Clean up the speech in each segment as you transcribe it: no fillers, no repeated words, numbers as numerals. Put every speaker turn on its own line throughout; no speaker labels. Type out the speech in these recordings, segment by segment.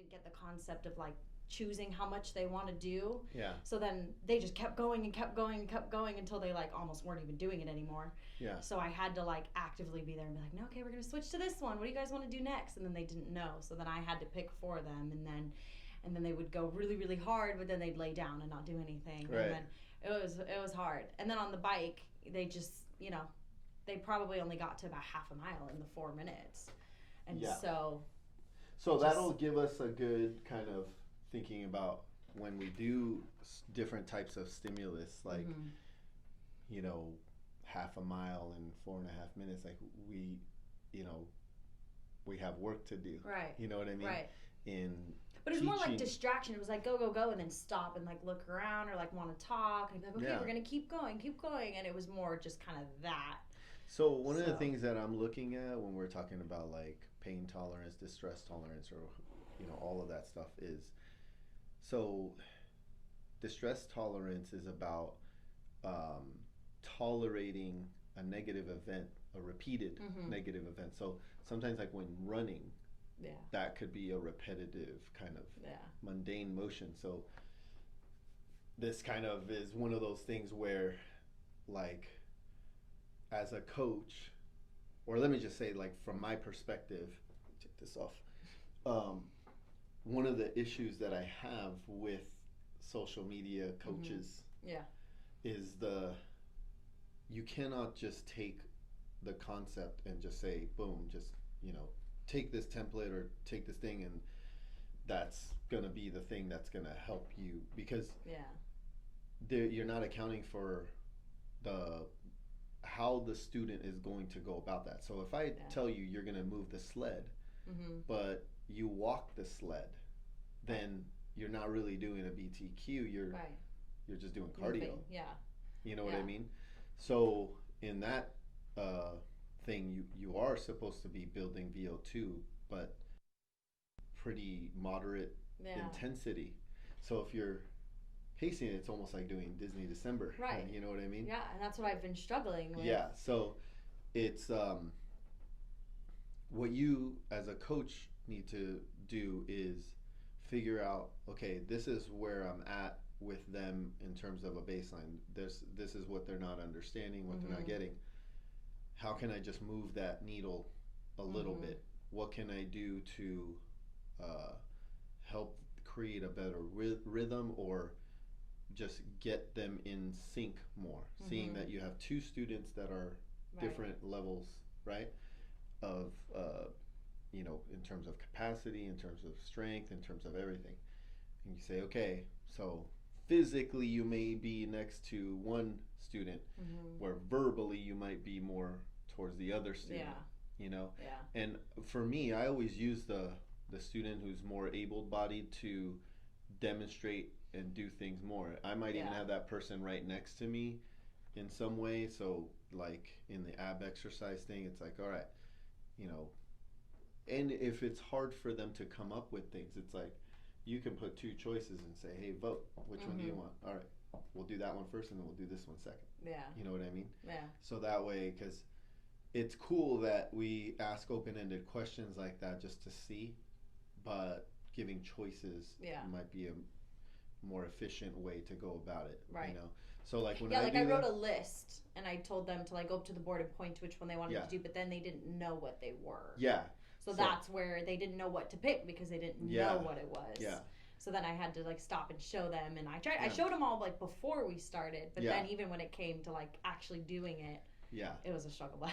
didn't get the concept of like choosing how much they want to do.
Yeah.
So then they just kept going and kept going and kept going until they like almost weren't even doing it anymore.
Yeah.
So I had to like actively be there and be like, no, okay, we're gonna switch to this one. What do you guys want to do next? And then they didn't know, so then I had to pick for them, and then they would go really really hard, but then they'd lay down and not do anything.
Right.
And then it was hard. And then on the bike, they just they probably only got to about half a mile in the 4 minutes, and
Yeah.
so
that'll give us a good kind of thinking about when we do different types of stimulus, like half a mile in 4.5 minutes. Like we have work to do.
Right.
You know what I mean?
Right.
But
it was more like distraction. It was like go go go and then stop and like look around or like want to talk and be like, okay, we're gonna keep going, and it was more just kind of that.
So one of the things that I'm looking at when we're talking about like pain tolerance, distress tolerance, or all of that stuff is, so distress tolerance is about tolerating a negative event, a repeated negative event. So sometimes like when running, that could be a repetitive kind of mundane motion. So this kind of is one of those things where, like, as a coach, or let me just say, like, from my perspective, check this off. One of the issues that I have with social media coaches is you cannot just take the concept and just say, boom, just, take this template or take this thing and that's going to be the thing that's going to help you, because you're not accounting for how the student is going to go about that. So if I tell you you're going to move the sled, but you walk the sled, then you're not really doing a BTQ. You're just doing cardio.
Moving. Yeah.
You know what I mean? So in that thing, you are supposed to be building VO2, but pretty moderate intensity. So if you're pacing it, it's almost like doing Disney December.
Right.
You know what I mean?
Yeah, and that's what I've been struggling with.
Yeah. So it's what you as a coach need to do is figure out, okay, this is where I'm at with them in terms of a baseline. This is what they're not understanding, what they're not getting. How can I just move that needle a little bit? What can I do to help create a better rhythm, or just get them in sync more? Seeing that you have two students that are different levels, right? Of in terms of capacity, in terms of strength, in terms of everything. And you say, okay, so physically you may be next to one student, where verbally you might be more towards the other student. And for me, I always use the student who's more able-bodied to demonstrate and do things more. I might even have that person right next to me in some way. So like in the ab exercise thing, it's like, all right, and if it's hard for them to come up with things, it's like you can put two choices and say, hey, vote. Which one do you want? All right, we'll do that one first and then we'll do this one second.
Yeah.
You know what I mean?
Yeah.
So that way, because it's cool that we ask open-ended questions like that just to see, but giving choices might be a more efficient way to go about it.
Right.
So like when
I wrote a list and I told them to like go up to the board and point to which one they wanted to do, but then they didn't know what they were.
Yeah.
So that's where they didn't know what to pick because they didn't know what it was.
Yeah.
So then I had to like stop and show them, and I showed them all like before we started, but then even when it came to like actually doing it, it was a struggle.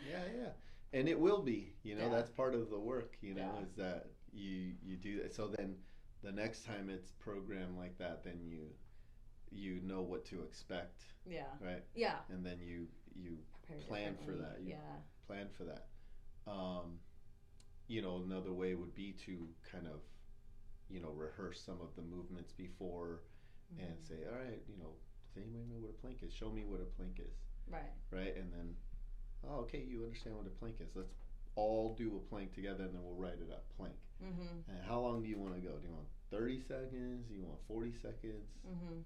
Yeah. And it will be, that's part of the work, is that you do that. So then the next time it's programmed like that, then you know what to expect.
Yeah.
Right?
Yeah.
And then you plan for that. You plan for that. Another way would be to kind of, rehearse some of the movements before and say, all right, does anybody know what a plank is? Show me what a plank is.
Right.
Right? And then, oh, okay, you understand what a plank is. Let's all do a plank together and then we'll write it up, plank. And how long do you want to go? Do you want 30 seconds? Do you want 40 seconds?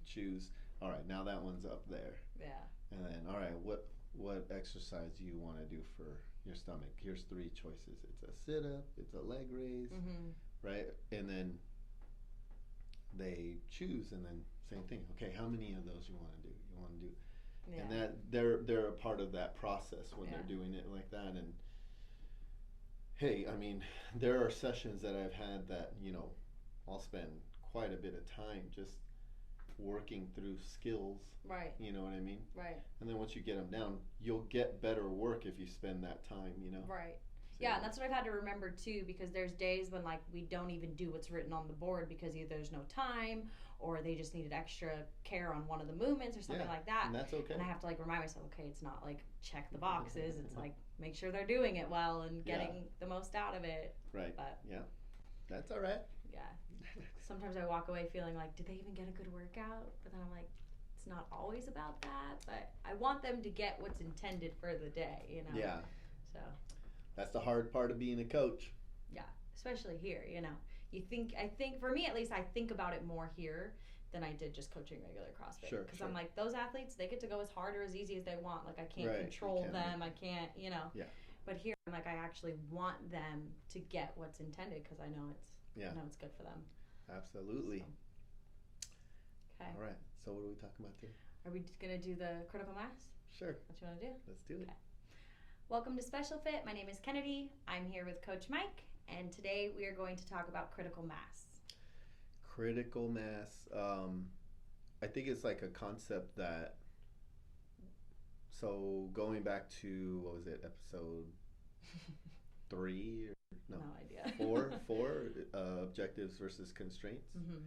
Choose. All right, now that one's up there.
Yeah.
And then, all right, what exercise do you want to do for your stomach? Here's 3 choices. It's a sit-up, it's a leg raise, right? And then they choose, and then same thing. Okay, how many of those you want to do? You want to do,
Yeah.
and that they're a part of that process when they're doing it like that. And hey, I mean, there are sessions that I've had that, you know, I'll spend quite a bit of time just working through skills.
Right.
You know what I mean?
Right.
And then once you get them down, you'll get better work if you spend that time, you know?
Right.
So,
yeah, and that's what I've had to remember too, because there's days when like we don't even do what's written on the board because either there's no time or they just needed extra care on one of the movements or something like that.
And that's okay.
And I have to like remind myself, okay, it's not like check the boxes. It's like make sure they're doing it well and getting the most out of it.
Right.
But
yeah, that's all right.
Yeah. Sometimes I walk away feeling like, did they even get a good workout? But then I'm like, it's not always about that. But I want them to get what's intended for the day, you know?
Yeah.
So.
That's the hard part of being a coach.
Yeah, especially here, you know. I think, for me at least, I think about it more here than I did just coaching regular CrossFit.
Sure.
Because I'm like, those athletes, they get to go as hard or as easy as they want. Like, I can't control them. I can't, you know.
Yeah.
But here, I'm like, I actually want them to get what's intended because I know it's good for them.
Absolutely.
So. Okay.
All right. So what are we talking about today?
Are we just going to do the critical mass?
Sure.
What you want to do?
Let's do it.
Okay. Welcome to Special Fit. My name is Kennedy. I'm here with Coach Mike, and today we are going to talk about critical mass.
Critical mass. I think it's like a concept that. So going back to what was it, episode 3 or no idea. four objectives versus constraints.
Mm-hmm.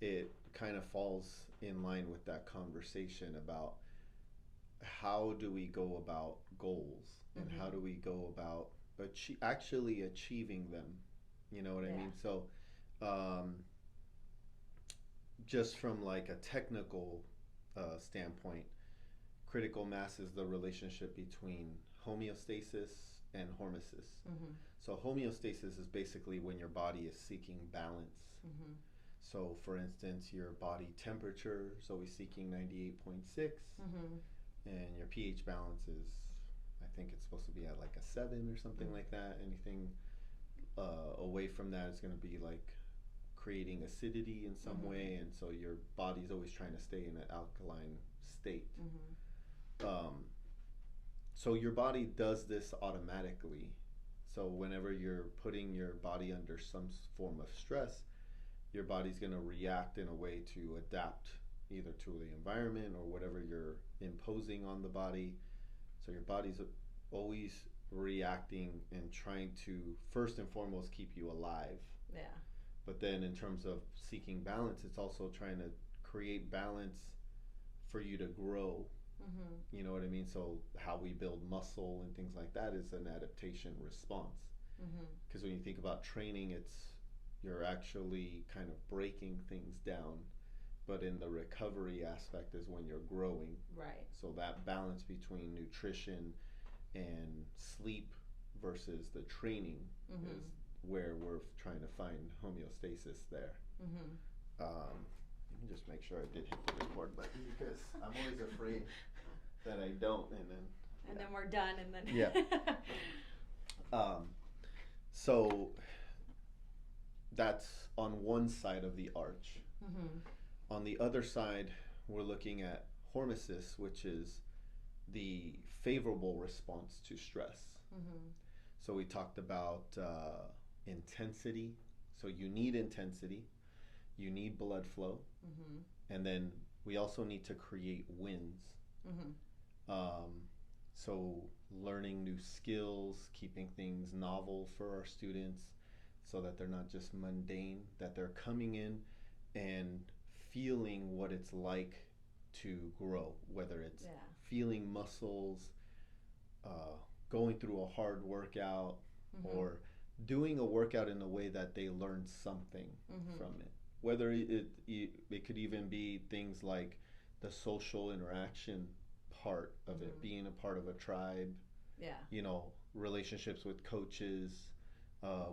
It kind of falls in line with that conversation about how do we go about goals and how do we go about actually achieving them, you know what I mean? So just from like a technical standpoint, critical mass is the relationship between homeostasis and hormesis. So homeostasis is basically when your body is seeking balance. So for instance, your body temperature is always seeking 98.6 and your pH balance is, I think it's supposed to be at like a 7 or something like that. Anything away from that is going to be like creating acidity in some way, and so your body's always trying to stay in an alkaline state. So your body does this automatically. So whenever you're putting your body under some form of stress, your body's going to react in a way to adapt either to the environment or whatever you're imposing on the body. So your body's always reacting and trying to first and foremost keep you alive.
Yeah.
But then in terms of seeking balance, it's also trying to create balance for you to grow. You know what I mean? So how we build muscle and things like that is an adaptation response. Because when you think about training, you're actually kind of breaking things down, but in the recovery aspect is when you're growing.
Right.
So that balance between nutrition and sleep versus the training is where we're trying to find homeostasis there. Let me just make sure I did hit the record button because I'm always afraid that I don't, and then
we're done, and then
so that's on one side of the arch. On the other side, we're looking at hormesis, which is the favorable response to stress. So we talked about intensity. So you need intensity, you need blood flow, and then we also need to create wins. So learning new skills, keeping things novel for our students so that they're not just mundane, that they're coming in and feeling what it's like to grow, whether it's feeling muscles, going through a hard workout, or doing a workout in a way that they learn something from it. Whether it could even be things like the social interaction part of it, being a part of a tribe, you know, relationships with coaches,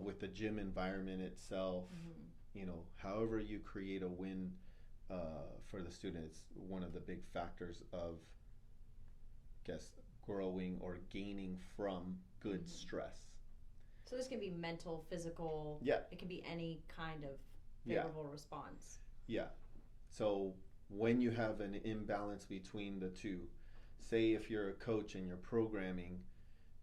with the gym environment itself, you know, however you create a win for the students, one of the big factors of, I guess, growing or gaining from good stress.
So this can be mental, physical.
Yeah.
It can be any kind of favorable response.
Yeah. So when you have an imbalance between the two, say if you're a coach and you're programming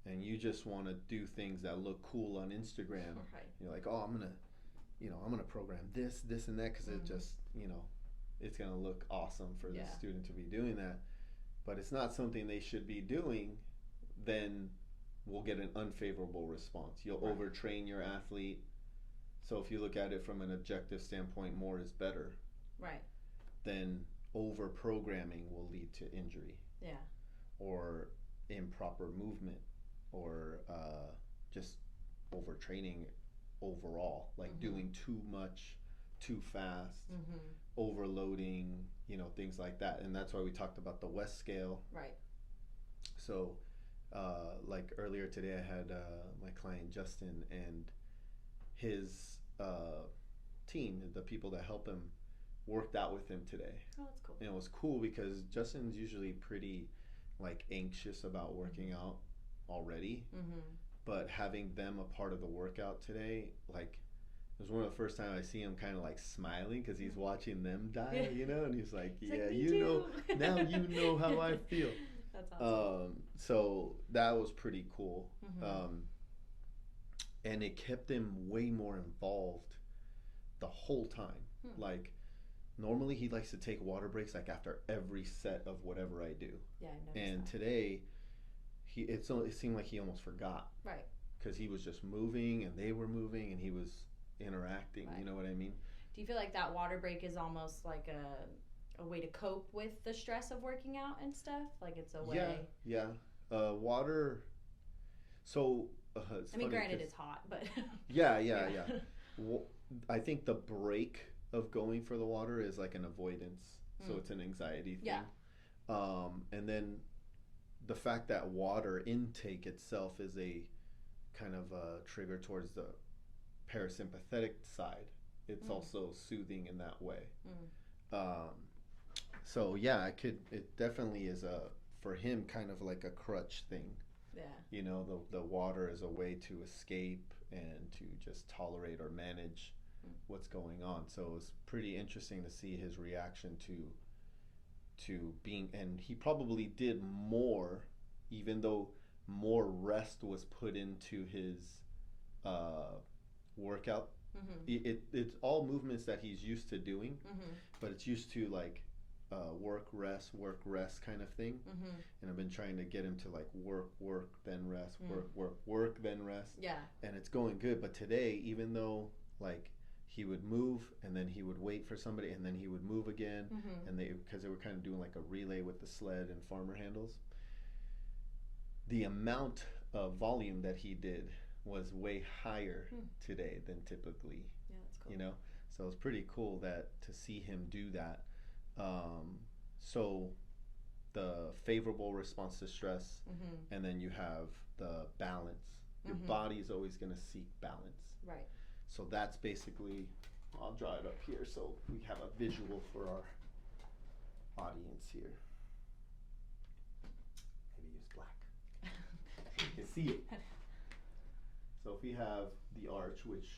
and you just want to do things that look cool on Instagram,
Right.
you're like, oh, I'm gonna program this, and that because it just, it's gonna look awesome for the student to be doing that. But it's not something they should be doing. Then we'll get an unfavorable response. You'll overtrain your athlete. So if you look at it from an objective standpoint, more is better.
Right.
Then over programming will lead to injury.
Yeah.
Or improper movement, or just overtraining overall, like doing too much, too fast, overloading, things like that. And that's why we talked about the West scale.
Right.
So, like earlier today, I had my client Justin and his team, the people that help him, worked out with him today.
Oh, that's cool.
And it was cool because Justin's usually pretty like anxious about working out already, but having them a part of the workout today, like, it was one of the first time I see him kind of like smiling because he's watching them diet, and he's like, now you know how I feel.
That's awesome.
So that was pretty cool. And it kept him way more involved the whole time. Like, normally he likes to take water breaks like after every set of whatever I do.
Yeah, I noticed
And
that.
Today, it seemed like he almost forgot.
Right.
Because he was just moving and they were moving and he was interacting.
Right.
You know what I mean?
Do you feel like that water break is almost like a way to cope with the stress of working out and stuff? Like it's a way.
Yeah. Water. So.
I mean, granted, it's hot, but.
Yeah. I think the break of going for the water is like an avoidance, so it's an anxiety thing.
Yeah.
And then the fact that water intake itself is a kind of a trigger towards the parasympathetic side. It's also soothing in that way. So yeah, it definitely is for him kind of like a crutch thing.
Yeah.
The water is a way to escape and to just tolerate or manage what's going on. So it was pretty interesting to see his reaction to being, and he probably did more, even though more rest was put into his workout. It's all movements that he's used to doing, but it's used to like work, rest kind of thing. And I've been trying to get him to like work, then rest, work, then rest.
Yeah.
And it's going good. But today, even though like he would move and then he would wait for somebody and then he would move again, and because they were kind of doing like a relay with the sled and farmer handles, the amount of volume that he did was way higher today than typically.
Yeah, that's cool.
So it's pretty cool to see him do that. So the favorable response to stress, and then you have the balance. Your body's always going to seek balance.
Right.
So that's basically, I'll draw it up here so we have a visual for our audience here. Maybe use black. You can see it. So if we have the arch, which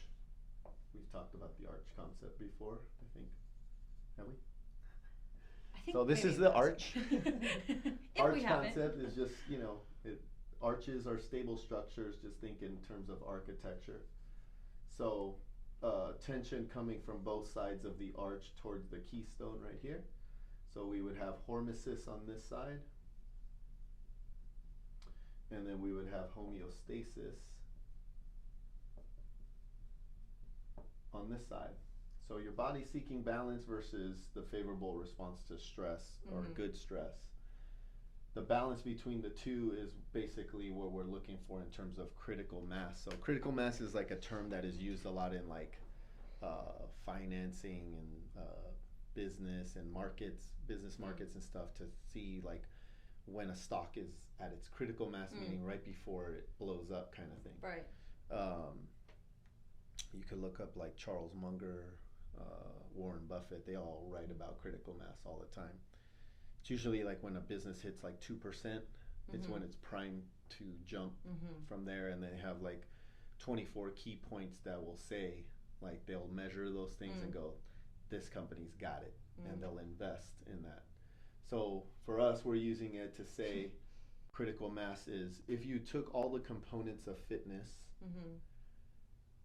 we've talked about the arch concept before, I think. Have we? So this is the arch. Arch concept is just, arches are stable structures, just think in terms of architecture. So tension coming from both sides of the arch towards the keystone right here. So we would have hormesis on this side. And then we would have homeostasis on this side. So your body seeking balance versus the favorable response to stress or good stress. The balance between the two is basically what we're looking for in terms of critical mass. So critical mass is like a term that is used a lot in like financing and business and business markets and stuff, to see like when a stock is at its critical mass, meaning right before it blows up kind of thing.
Right.
You could look up like Charles Munger, Warren Buffett. They all write about critical mass all the time. It's usually like when a business hits like 2%, it's when it's primed to jump from there, and they have like 24 key points that will say, like, they'll measure those things and go, this company's got it, and they'll invest in that. So for us, we're using it to say critical mass is, if you took all the components of fitness,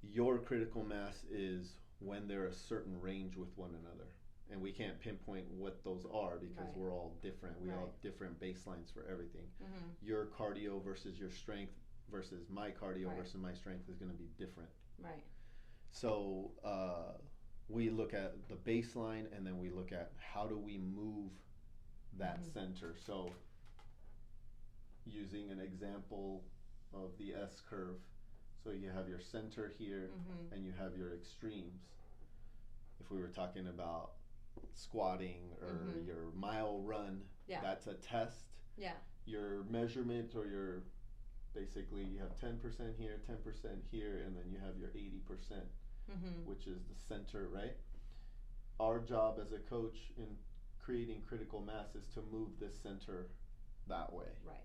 your critical mass is when they're a certain range with one another. And we can't pinpoint what those are because we're all different. We all have different baselines for everything. Your cardio versus your strength versus my cardio versus my strength is going to be different.
Right.
So we look at the baseline, and then we look at how do we move that center. So using an example of the S curve, so you have your center here and you have your extremes. If we were talking about squatting or your mile run, that's a test. Your measurement, or your, basically you have 10% here, 10% here, and then you have your 80%, which is the center, right? Our job as a coach in creating critical mass is to move this center that way.
Right.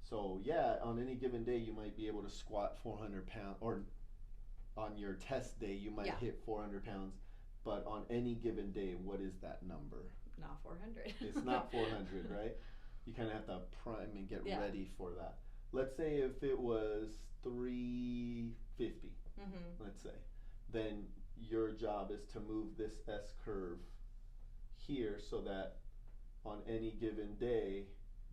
So yeah, on any given day you might be able to squat 400 pounds, or on your test day you might hit 400 pounds, but on any given day, what is that number?
Not 400.
It's not 400, right? You kind of have to prime and get ready for that. Let's say if it was 350, let's say, then your job is to move this S curve here so that on any given day,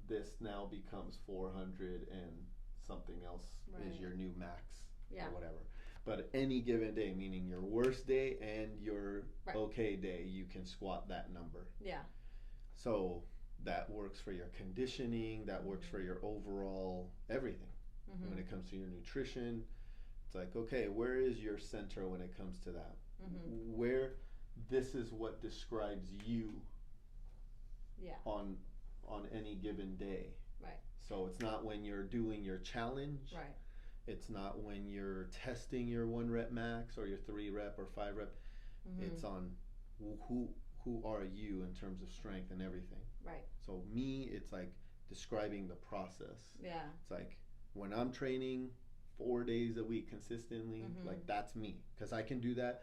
this now becomes 400 and something else is your new max or whatever. But any given day, meaning your worst day and your okay day, you can squat that number.
Yeah.
So that works for your conditioning, that works for your overall everything. When it comes to your nutrition, it's like, okay, where is your center when it comes to that? Where, this is what describes you on any given day. Right. So it's not when you're doing your challenge.
Right.
It's not when you're testing your 1 rep max or your 3 rep or 5 rep. It's on who are you in terms of strength and everything.
Right.
So me, it's like describing the process.
Yeah.
It's like when I'm training 4 days a week consistently, like that's me. Because I can do that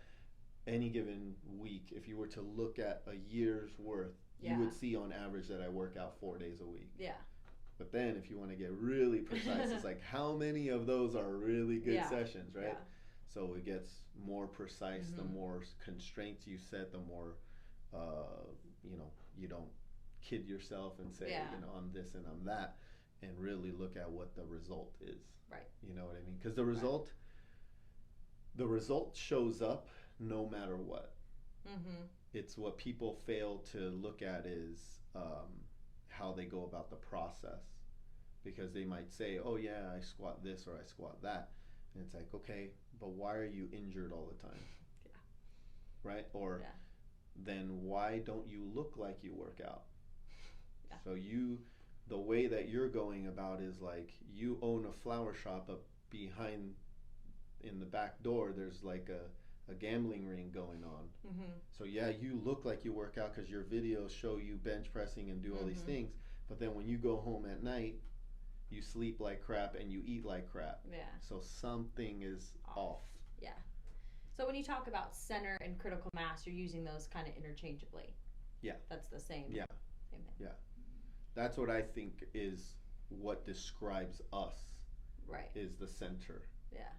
any given week. If you were to look at a year's worth, you would see on average that I work out 4 days a week.
Yeah.
But then if you want to get really precise, it's like how many of those are really good sessions, right?
Yeah.
So it gets more precise. The more constraints you set, the more, you don't kid yourself and say, I'm this and I'm that, and really look at what the result is.
Right.
You know what I mean? Because the result shows up no matter what. It's what people fail to look at is how they go about the process, because they might say, oh yeah, I squat this or I squat that, and it's like, okay, but why are you injured all the time? Right? Or then why don't you look like you work out? So the way that you're going about is like, you own a flower shop up behind, in the back door there's like a gambling ring going on. So yeah, you look like you work out because your videos show you bench pressing and do all these things, but then when you go home at night, you sleep like crap and you eat like crap.
Yeah.
So something is off.
Yeah. So when you talk about center and critical mass, you're using those kind of interchangeably. Yeah. That's the same.
Yeah.
Same thing. Yeah.
That's what I think is what describes us.
Right.
Is the center.
Yeah.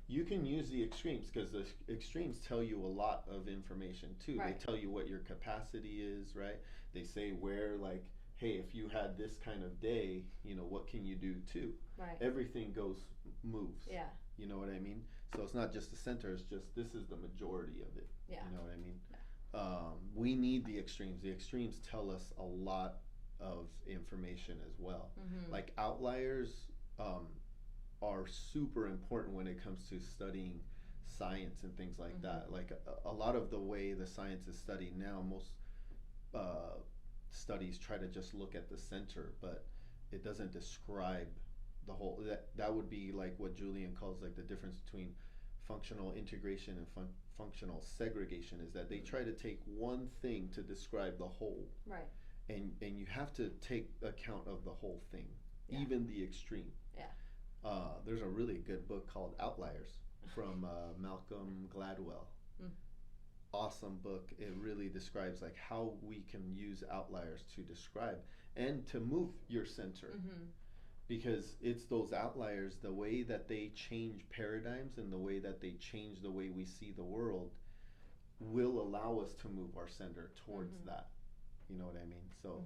You can use the extremes, because the extremes tell you a lot of information too. Right. They tell you what your capacity is, right? They say where, like, hey, if you had this kind of day, what can you do too?
Right.
Everything moves.
Yeah.
You know what I mean? So it's not just the center, it's just this is the majority of it.
Yeah.
You know what I mean?
Yeah.
We need the extremes. The extremes tell us a lot of information as well. Like outliers are super important when it comes to studying science and things like that. Like a lot of the way the science is studied now, most studies try to just look at the center, but it doesn't describe the whole. That would be like what Julian calls like the difference between functional integration and functional segregation, is that they try to take one thing to describe the whole.
Right.
And you have to take account of the whole thing, even the extreme.
Yeah.
there's a really good book called Outliers from Malcolm Gladwell.
Mm.
Awesome book. It really describes like how we can use outliers to describe and to move your center.
Mm-hmm.
Because it's those outliers, the way that they change paradigms and the way that they change the way we see the world will allow us to move our center towards
Mm-hmm.
that. You know what I mean? So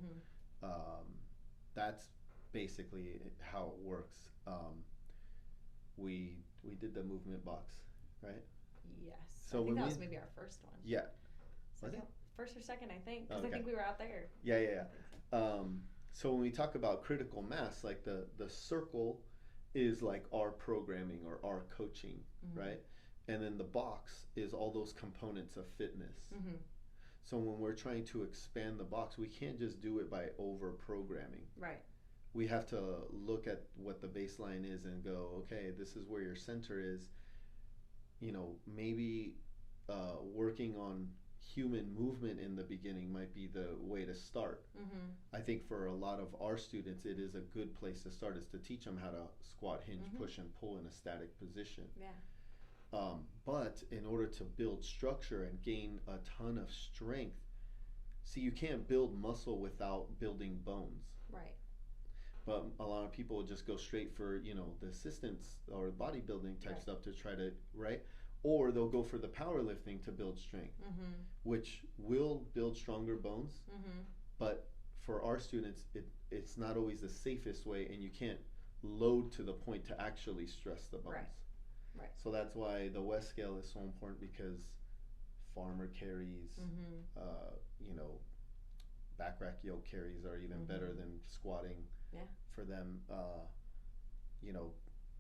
Mm-hmm.
that's basically how it works. We did the movement box, right?
Yes.
So
I
when
think that
we,
was maybe our first one.
yeah, was
Second,
it?
first or second, I think, because
Okay.
I think we were out there.
Yeah.
I think so.
So when we talk about critical mass, like the circle is like our programming or our coaching,
Mm-hmm.
right? And then the box is all those components of fitness.
Mm-hmm.
So when we're trying to expand the box, we can't just do it by over programming.
Right.
We have to look at what the baseline is and go, okay, this is where your center is. You know, maybe working on human movement in the beginning might be the way to start.
Mm-hmm.
I think for a lot of our students, it is a good place to start, is to teach them how to squat, hinge,
Mm-hmm.
push, and pull in a static position.
Yeah.
But in order to build structure and gain a ton of strength, see, you can't build muscle without building bones.
Right.
But a lot of people just go straight for, you know, the assistance or bodybuilding type
Right.
stuff to try to, right? Or they'll go for the powerlifting to build strength,
Mm-hmm.
which will build stronger bones.
Mm-hmm.
But for our students, it's not always the safest way, and you can't load to the point to actually stress the bones.
Right. Right.
So that's why the West scale is so important, because farmer carries,
Mm-hmm.
you know, back rack yoke carries are even
Mm-hmm.
better than squatting.
Yeah.
For them, you know,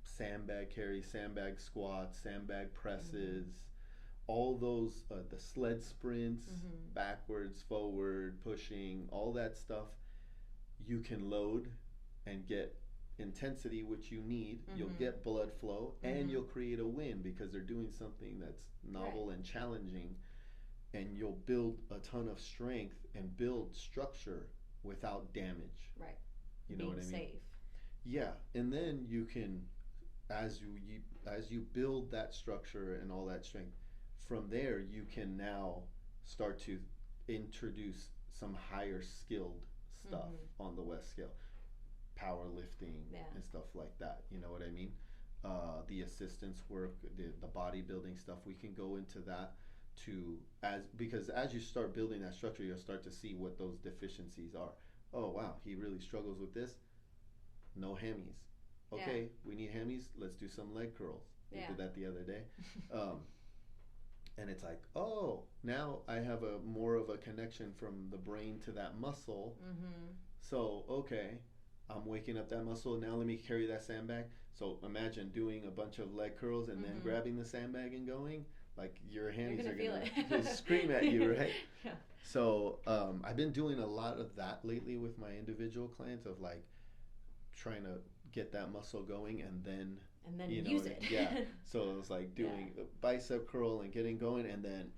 sandbag carries, sandbag squats, sandbag presses, all those, the sled sprints,
Mm-hmm.
backwards, forward, pushing, all that stuff, you can load and get intensity, which you need.
Mm-hmm.
You'll get blood flow,
Mm-hmm.
and you'll create a win because they're doing something that's novel
Right.
and challenging, and you'll build a ton of strength and build structure without damage.
Right.
You know
Being
what I mean?
safe.
Yeah, and then you can, as you build that structure and all that strength, from there you can now start to introduce some higher skilled stuff
Mm-hmm.
on the West scale, powerlifting
Yeah.
and stuff like that. You know what I mean? The assistance work, the bodybuilding stuff. We can go into that because as you start building that structure, you'll start to see what those deficiencies are. Oh wow, he really struggles with this. No hammies. Okay, we need hammies. Let's do some leg curls. We
Yeah.
did that the other day. And it's like, oh, now I have a more of a connection from the brain to that muscle.
Mm-hmm.
So, okay, I'm waking up that muscle. Now let me carry that sandbag. So imagine doing a bunch of leg curls and then
Mhm.
grabbing the sandbag and going. Like your hammies
You're
are
gonna
gonna
feel it.
just scream at you, right?
Yeah.
So I've been doing a lot of that lately with my individual clients, of like trying to get that muscle going and then
And then
you know
use
what
it.
yeah. So it's like doing a bicep curl and getting going, and then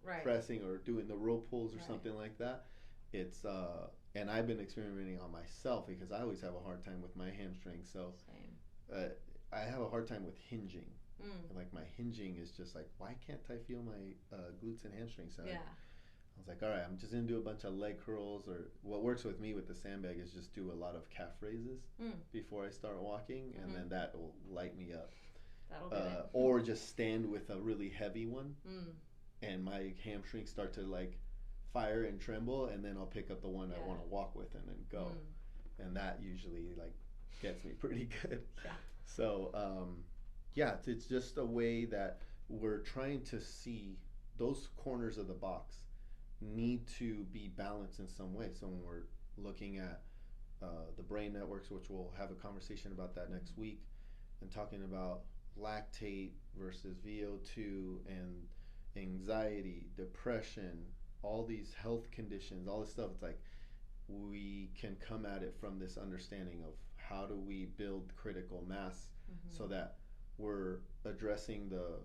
Right.
pressing or doing the row pulls or
Right.
something like that. It's and I've been experimenting on myself because I always have a hard time with my hamstrings. So
Same.
I have a hard time with hinging.
Mm.
Like my hinging is just like, why can't I feel my glutes and hamstrings? So
Yeah.
I was like, all right, I'm just gonna do a bunch of leg curls, or what works with me with the sandbag is just do a lot of calf raises before I start walking, and then that will light me up.
That'll do it.
Or just stand with a really heavy one,
Mm.
and my hamstrings start to like fire and tremble, and then I'll pick up the one I want to walk with and then go, and that usually like gets me pretty good.
Yeah.
So it's just a way that we're trying to see those corners of the box need to be balanced in some way. So when we're looking at the brain networks, which we'll have a conversation about that next week, and talking about lactate versus VO2 and anxiety, depression, all these health conditions, all this stuff, it's like we can come at it from this understanding of how do we build critical mass so that we're addressing the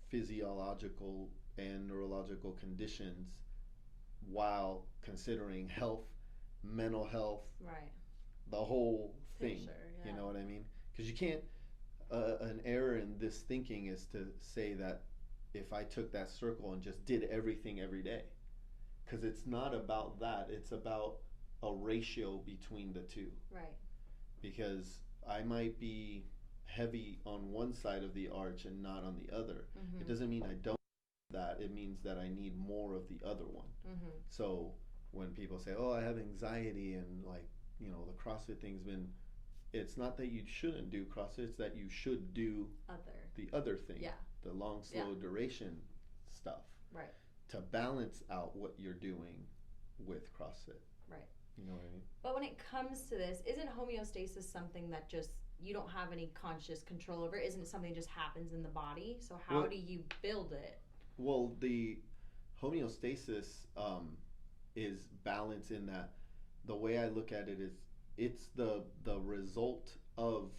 physiological and neurological conditions while considering health, mental health,
Right.
the whole thing.
Picture, yeah.
You know what I mean? because you can't. An error in this thinking is to say that if I took that circle and just did everything every day, because it's not about that. It's about a ratio between the two.
Right.
Because I might be heavy on one side of the arch and not on the other.
Mm-hmm.
It doesn't mean I don't need that. It means that I need more of the other one.
Mm-hmm.
So when people say, "Oh, I have anxiety," and like, you know, the CrossFit thing's been, it's not that you shouldn't do CrossFit, it's that you should do the other thing.
Yeah.
The long, slow duration stuff.
Right.
To balance out what you're doing with CrossFit.
Right.
You know what I mean?
But when it comes to this, isn't homeostasis something that just you don't have any conscious control over? Isn't it something that just happens in the body? So how do you build it?
Well, the homeostasis is balance in that the way I look at it is it's the result of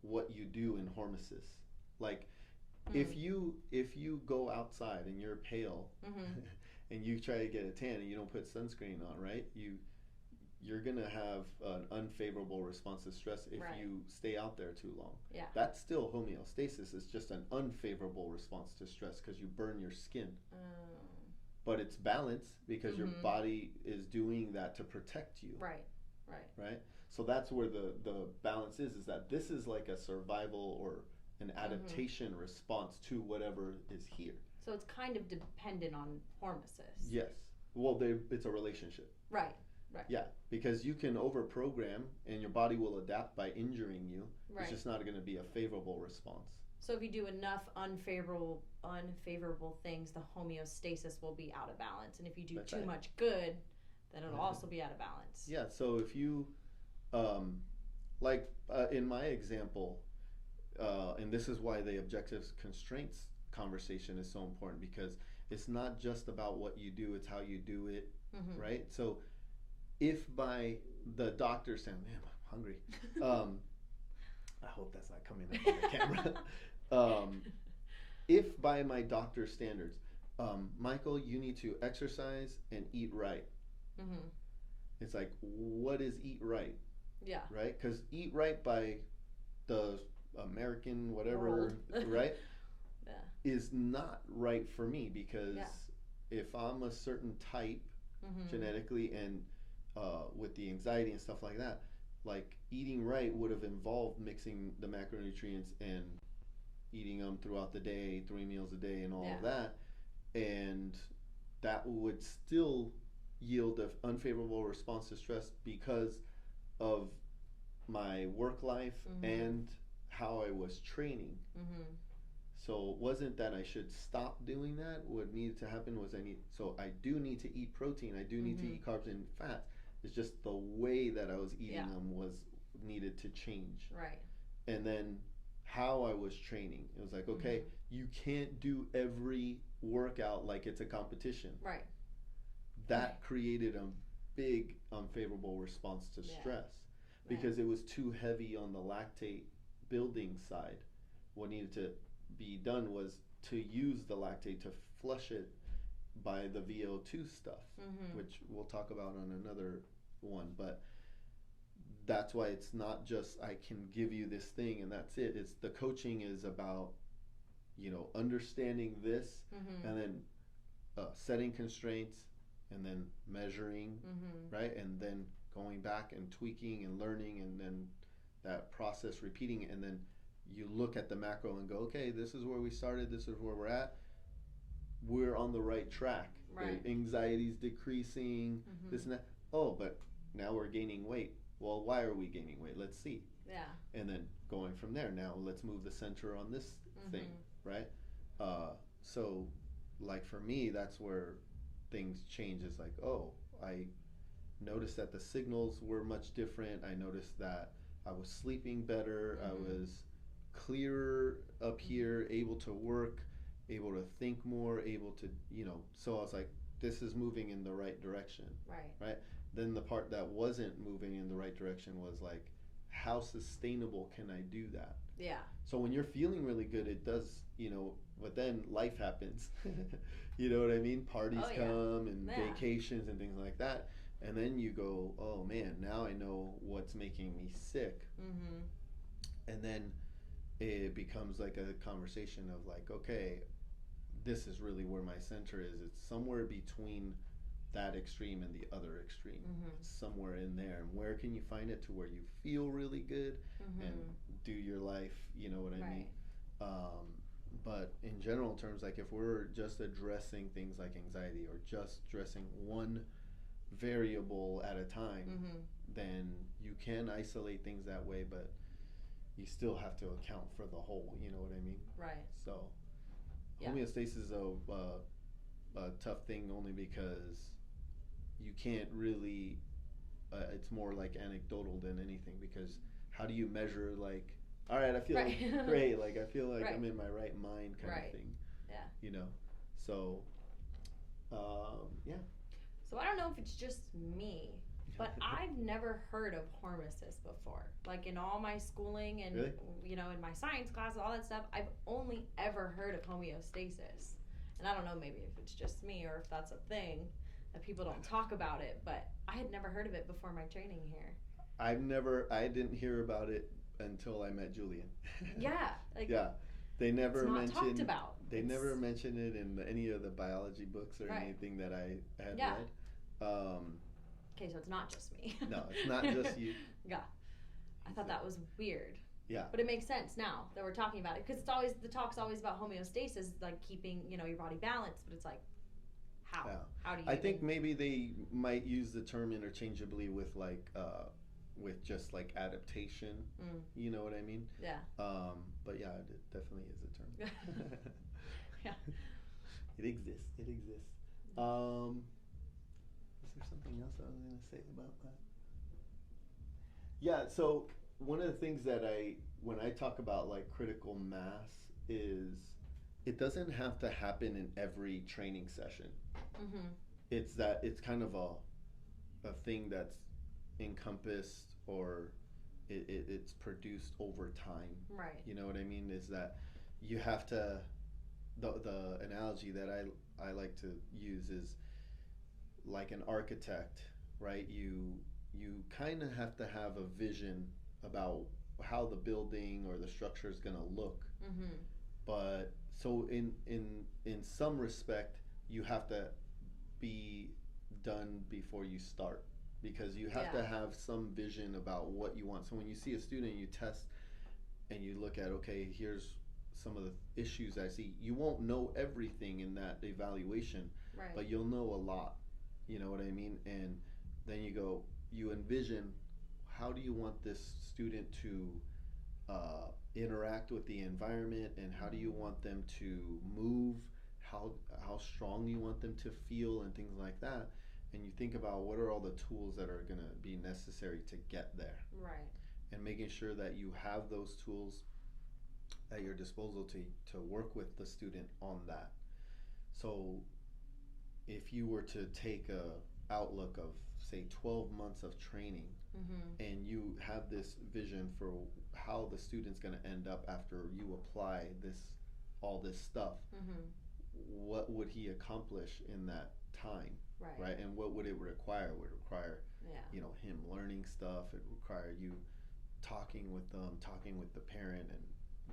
what you do in hormesis. Like if you go outside and you're pale and you try to get a tan and you don't put sunscreen on, right? You're gonna have an unfavorable response to stress if you stay out there too long.
Yeah.
That's still homeostasis. It's just an unfavorable response to stress because you burn your skin. But it's balance because your body is doing that to protect you.
Right.
So that's where the balance is that this is like a survival or an adaptation response to whatever is here.
So it's kind of dependent on hormesis.
Yes. Well, it's a relationship.
Right.
Yeah, because you can overprogram and your body will adapt by injuring you.
Right.
It's just not going to be a favorable response.
So if you do enough unfavorable things, the homeostasis will be out of balance. And if you do too much good, then it'll also be out of balance.
Yeah, so if you, in my example, and this is why the objectives constraints conversation is so important, because it's not just about what you do, it's how you do it, right? So if by the doctor saying, man, I'm hungry, I hope that's not coming up on the camera. If by my doctor's standards, Michael, you need to exercise and eat right. It's like, what is eat right? Yeah. Right? Because eat right by the American whatever, right? Is not right for me because if I'm a certain type genetically and with the anxiety and stuff like that, like eating right would have involved mixing the macronutrients and eating them throughout the day, 3 meals a day and all of that. And that would still yield an unfavorable response to stress because of my work life and how I was training. So it wasn't that I should stop doing that. What needed to happen was I do need to eat protein. I do need to eat carbs and fats. It's just the way that I was eating them was needed to change. Right. And then how I was training. It was like, okay, you can't do every workout like it's a competition. Right. That created a big unfavorable response to stress because it was too heavy on the lactate building side. What needed to be done was to use the lactate to flush it by the VO2 stuff, which we'll talk about on another one. But that's why it's not just I can give you this thing and that's it. It's the coaching is about, understanding this and then setting constraints and then measuring, right? And then going back and tweaking and learning and then that process repeating it. And then you look at the macro and go, okay, this is where we started. This is where we're at. We're on the right track. Right. The anxiety's decreasing, this and that. Oh, but now we're gaining weight. Well, why are we gaining weight? Let's see. Yeah. And then going from there, now let's move the center on this thing, right? So, like for me, that's where things change. It's like, oh, I noticed that the signals were much different. I noticed that I was sleeping better. I was clearer up here, able to work, able to think more, able to, so I was like, this is moving in the right direction. Right. Then the part that wasn't moving in the right direction was like, how sustainable can I do that? Yeah. So when you're feeling really good, it does, but then life happens. You know what I mean? Parties come and vacations and things like that. And then you go, oh man, now I know what's making me sick. and then it becomes like a conversation of like, okay, this is really where my center is. It's somewhere between that extreme and the other extreme. It's somewhere in there. And where can you find it to where you feel really good and do your life, you know what I mean? But in general terms, like if we're just addressing things like anxiety or just addressing one variable at a time, then you can isolate things that way, but you still have to account for the whole, you know what I mean?
Right.
So
Yeah.
homeostasis is a tough thing only because you can't really, it's more like anecdotal than anything, because how do you measure like, all right, I feel great, like I feel like I'm in my right mind kind of thing.
Yeah.
You know, so yeah.
So I don't know if it's just me, but I've never heard of hormesis before. Like in all my schooling and
Really?
you know, in my science classes, all that stuff, I've only ever heard of homeostasis. And I don't know, maybe if it's just me or if that's a thing that people don't talk about it, but I had never heard of it before my training here.
I didn't hear about it until I met Julian.
Yeah, like
yeah, they never
it's not
mentioned.
talked about.
They never mentioned it in any of the biology books or anything that I had read.
Okay, so it's not just me.
No, it's not just you.
Yeah, I thought that was weird.
Yeah,
but it makes sense now that we're talking about it, because it's always, the talk's always about homeostasis, like keeping, you know, your body balanced, but it's like, how?
Yeah.
How do you?
I think maybe they might use the term interchangeably with like with just like adaptation. You know what I mean?
Yeah.
But yeah, it definitely is a term.
Yeah.
It exists. It exists. Is there something else I was going to say about that? Yeah, so one of the things that when I talk about like critical mass is it doesn't have to happen in every training session. It's kind of a thing that's encompassed, or it's produced over time.
Right.
You know what I mean? Is that you have to, the analogy that I like to use is like an architect, right? You kind of have to have a vision about how the building or the structure is going to look. But so in some respect, you have to be done before you start, because you have to have some vision about what you want. So when you see a student, you test and you look at, okay, here's some of the issues I see. You won't know everything in that evaluation, but you'll know a lot. You know what I mean? And then you envision, how do you want this student to interact with the environment, and how do you want them to move, how strong you want them to feel, and things like that. And you think about what are all the tools that are going to be necessary to get there, and making sure that you have those tools at your disposal to work with the student on that. So if you were to take a outlook of say 12 months of training, and you have this vision for how the student's going to end up after you apply all this stuff, what would he accomplish in that time, right? And what would it require? It would require you know, him learning stuff. It would require you talking with them, talking with the parent, and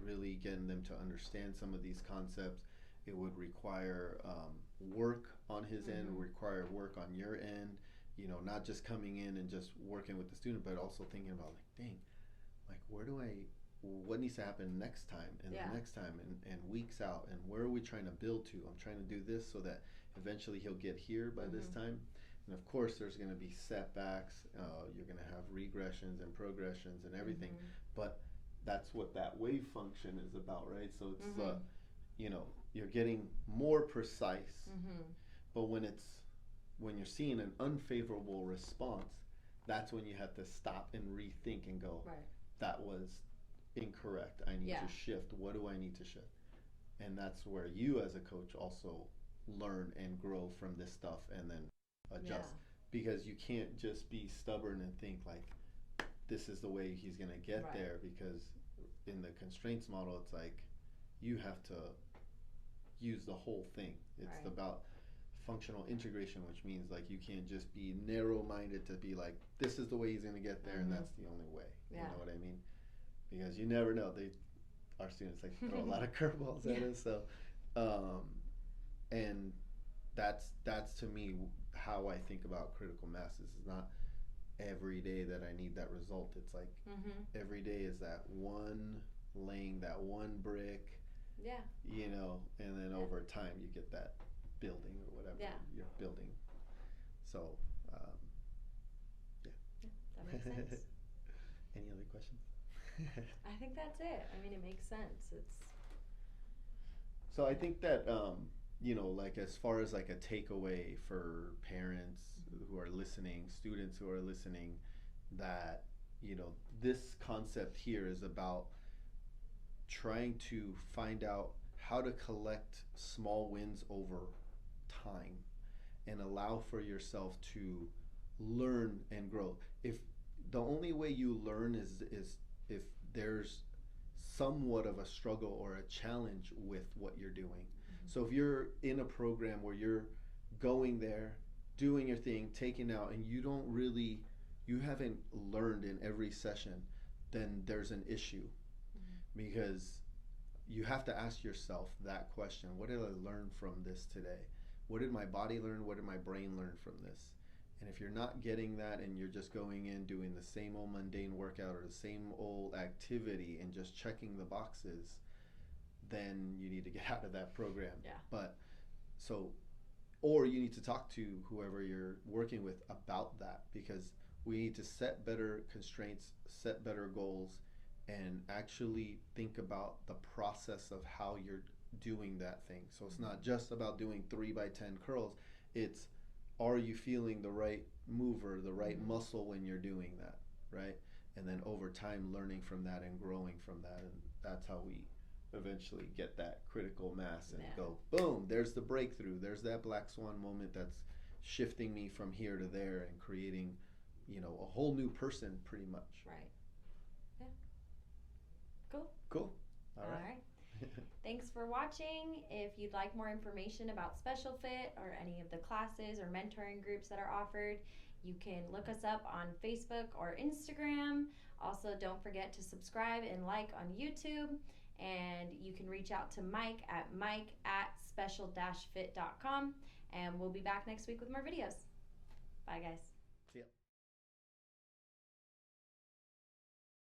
really getting them to understand some of these concepts. It would require work on his end. It would require work on your end. You know, not just coming in and just working with the student, but also thinking about like, dang, like what needs to happen next time, and the next time, and weeks out, and where are we trying to build to? I'm trying to do this so that eventually he'll get here by this time. And of course there's going to be setbacks, you're going to have regressions and progressions and everything, but that's what that wave function is about, right? So it's you know, you're getting more precise, but when you're seeing an unfavorable response, that's when you have to stop and rethink and go, that was incorrect. I need to shift. What do I need to shift? And that's where you as a coach also learn and grow from this stuff, and then adjust, because you can't just be stubborn and think like this is the way he's going to get there, because in the constraints model it's like you have to use the whole thing. It's about functional integration, which means like you can't just be narrow-minded to be like, this is the way he's going to get there, and that's the only way. You know what I mean? because you never know. Our students like to throw a lot of curveballs at us. So, and that's to me how I think about critical masses. It's not every day that I need that result. It's like every day is that one laying that one brick.
Yeah.
You know, and then over time you get that building or whatever you're building. So, yeah.
That makes sense.
Any other questions?
I think that's it. I mean, it makes sense.
So I think that you know, like as far as like a takeaway for parents who are listening, students who are listening, that you know this concept here is about trying to find out how to collect small wins over time and allow for yourself to learn and grow. If the only way you learn is if there's somewhat of a struggle or a challenge with what you're doing. So if you're in a program where you're going there, doing your thing, taking out, and you haven't learned in every session, then there's an issue. Because you have to ask yourself that question: what did I learn from this today? What did my body learn? What did my brain learn from this? And if you're not getting that and you're just going in doing the same old mundane workout or the same old activity and just checking the boxes, then you need to get out of that program.
Yeah.
But so, or you need to talk to whoever you're working with about that, because we need to set better constraints, set better goals, and actually think about the process of how you're doing that thing. So it's not just about doing 3x10 curls. It's, are you feeling the right mover, the right muscle when you're doing that, right? And then over time learning from that and growing from that. And that's how we eventually get that critical mass and go, boom, there's the breakthrough. There's that black swan moment that's shifting me from here to there and creating, you know, a whole new person pretty much.
Right. Yeah. Cool.
Cool. All right.
Thanks for watching. If you'd like more information about Special Fit or any of the classes or mentoring groups that are offered, you can look us up on Facebook or Instagram. Also, don't forget to subscribe and like on YouTube. And you can reach out to Mike at special-fit.com. And we'll be back next week with more videos. Bye, guys.